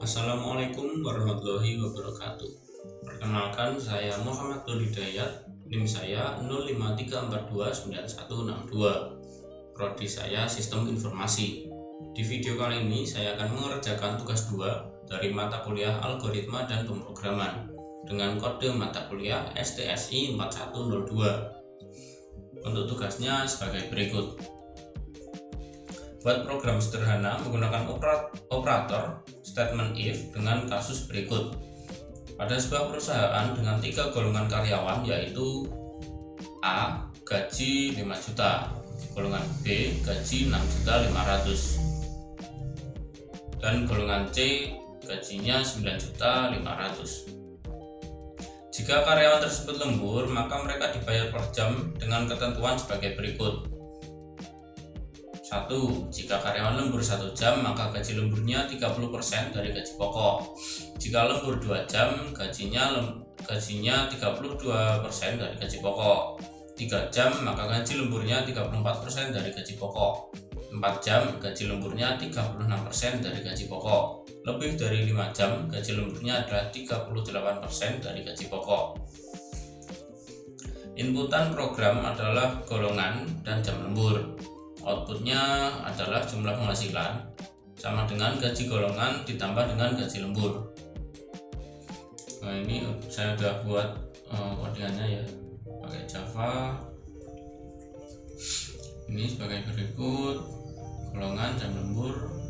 Assalamualaikum warahmatullahi wabarakatuh. Perkenalkan, saya Muhammad Nur Hidayat. NIM saya 0534291162. Prodi saya Sistem Informasi. Di video kali ini saya akan mengerjakan tugas 2 dari mata kuliah Algoritma dan Pemrograman dengan kode mata kuliah STSI 4102. Untuk tugasnya sebagai berikut. Buat program sederhana menggunakan operator statement if dengan kasus berikut. Pada sebuah perusahaan dengan 3 golongan karyawan, yaitu A. Gaji 5 juta, golongan B. Gaji 6.500.000, dan golongan C. Gajinya 9.500.000. Jika karyawan tersebut lembur, maka mereka dibayar per jam dengan ketentuan sebagai berikut. 1. Jika karyawan lembur 1 jam, maka gaji lemburnya 30% dari gaji pokok. Jika lembur 2 jam, gajinya 32% dari gaji pokok. 3 jam, maka gaji lemburnya 34% dari gaji pokok. 4 jam, gaji lemburnya 36% dari gaji pokok. Lebih dari 5 jam, gaji lemburnya adalah 38% dari gaji pokok. Inputan program adalah golongan dan jam lembur. Outputnya adalah jumlah penghasilan sama dengan gaji golongan ditambah dengan gaji lembur. Nah, ini saya sudah buat codingannya ya, pakai Java. Ini sebagai berikut: golongan, jam lembur.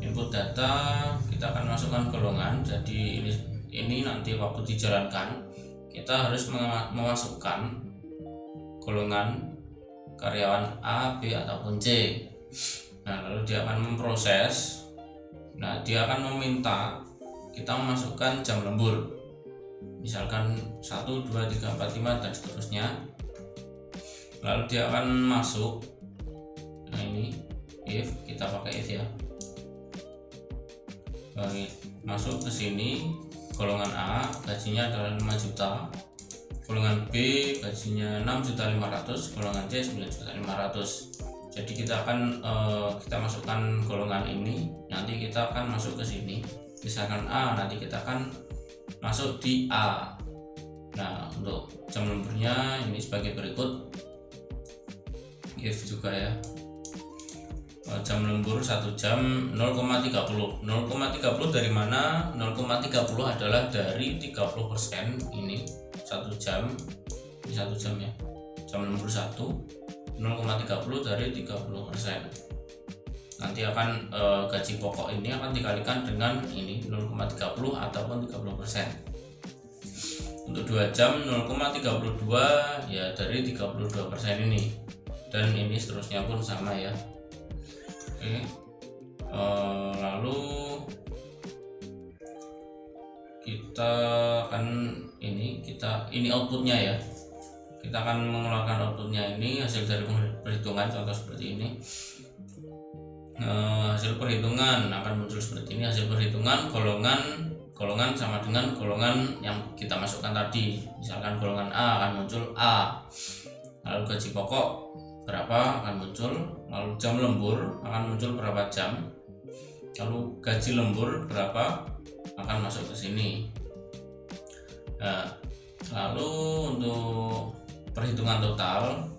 Input data kita akan masukkan golongan. Jadi ini nanti waktu dijalankan kita harus memasukkan golongan karyawan A, B, ataupun C. Nah, lalu dia akan memproses. Nah, dia akan meminta kita memasukkan jam lembur. Misalkan 1, 2, 3, 4, 5 dan seterusnya. Lalu dia akan masuk. Nah, ini if, kita pakai if ya. Masuk ke sini, golongan A gajinya adalah 5 juta. Golongan B gajinya 6.500.000, golongan C 9.500.000. Jadi kita akan kita masukkan golongan ini, nanti kita akan masuk ke sini. Misalkan A, nanti kita akan masuk di A. Nah, untuk jam lemburnya ini sebagai berikut. If juga ya. Jam lembur 1 jam 0,30. 0,30 dari mana? 0,30 adalah dari 30% ini. 1 jam, ini 1 jam ya, jam lembur 1, 0,30 dari 30%. Nanti akan gaji pokok ini akan dikalikan dengan ini 0,30 ataupun 30%. Untuk 2 jam 0,32 ya dari 32% ini, dan ini seterusnya pun sama ya. Oke. Lalu kita akan ini outputnya ya, kita akan mengeluarkan outputnya. Ini hasil dari perhitungan, contoh seperti ini. Hasil perhitungan akan muncul seperti ini. Hasil perhitungan golongan sama dengan golongan yang kita masukkan tadi. Misalkan golongan A akan muncul A, lalu gaji pokok berapa akan muncul, lalu jam lembur akan muncul berapa jam, lalu gaji lembur berapa akan masuk ke sini. Nah, lalu untuk perhitungan total,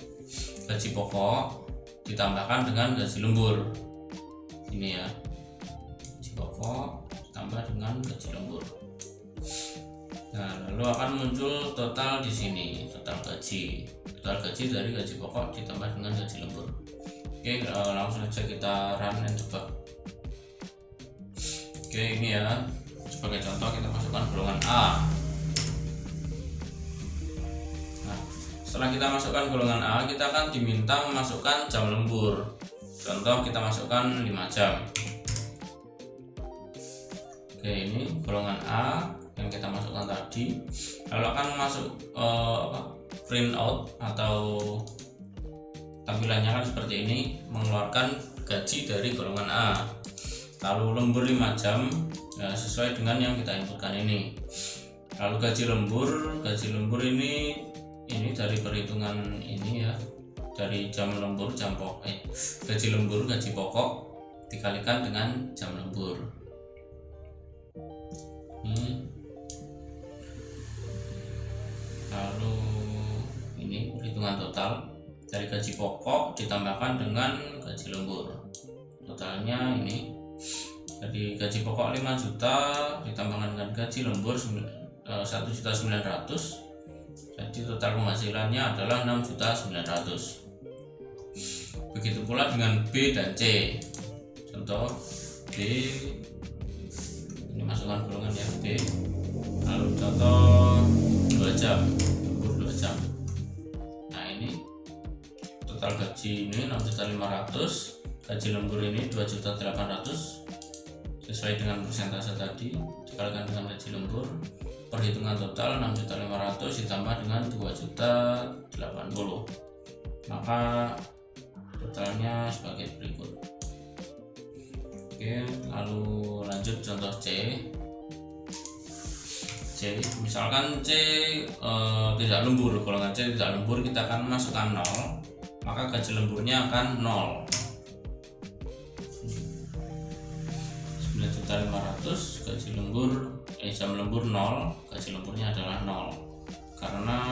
gaji pokok ditambahkan dengan gaji lembur. Ini ya, gaji pokok ditambah dengan gaji lembur. Nah, lalu akan muncul total di sini, total gaji dari gaji pokok ditambah dengan gaji lembur. Oke, langsung saja kita run and debug. Oke, ini ya, sebagai contoh kita masukkan golongan A. Nah, setelah kita masukkan golongan A, kita akan diminta memasukkan jam lembur. Contoh kita masukkan 5 jam. Oke, ini golongan A yang kita masukkan tadi. Lalu akan masuk print out atau tampilannya kan seperti ini, mengeluarkan gaji dari golongan A. Lalu lembur 5 jam ya, sesuai dengan yang kita inputkan ini. Lalu gaji lembur ini dari perhitungan ini ya, dari jam lembur gaji lembur gaji pokok dikalikan dengan jam lembur. dari gaji pokok ditambahkan dengan gaji lembur. Totalnya ini dari gaji pokok 5 juta ditambahkan dengan gaji lembur 1.900.000, jadi total penghasilannya adalah 6.900.000. Begitu pula dengan B dan C. Contoh B, ini masukkan golongan ya B, lalu contoh 2 jam, lembur 2 jam. Nah ini total gaji ini 6.500.000, gaji lembur ini 2.800.000 sesuai dengan persentase tadi dikalikan dengan gaji lembur, perhitungan total 6.500.000 ditambah dengan 2.080.000, maka totalnya sebagai berikut. Oke, lalu lanjut contoh C. Misalkan C tidak lembur, golongan C tidak lembur, kita akan masukkan 0, maka gaji lemburnya akan 0. 9.500.000 gaji lembur, jam lembur 0, gaji lemburnya adalah 0 karena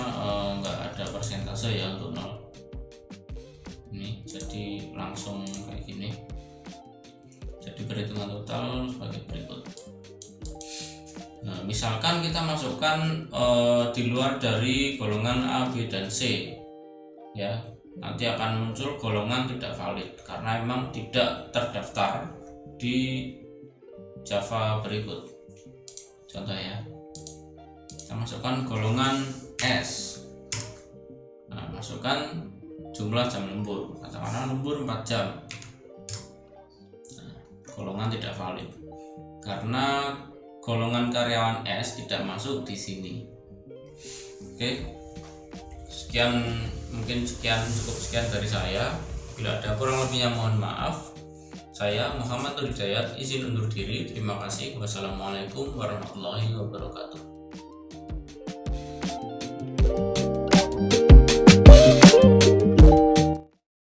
nggak ada persentase ya untuk 0. Ini jadi langsung kayak gini. Jadi perhitungan total sebagai berikut. Nah, misalkan kita masukkan di luar dari golongan A, B, dan C, ya nanti akan muncul golongan tidak valid karena memang tidak terdaftar di Java berikut. Contoh ya, kita masukkan golongan S. Nah, masukkan jumlah jam lembur, katakanlah lembur 4 jam. Nah, golongan tidak valid karena golongan karyawan S tidak masuk di sini. Oke, cukup sekian dari saya. Bila ada kurang lebihnya mohon maaf. Saya Muhammad Nur Hidayat izin undur diri. Terima kasih. Wassalamualaikum warahmatullahi wabarakatuh.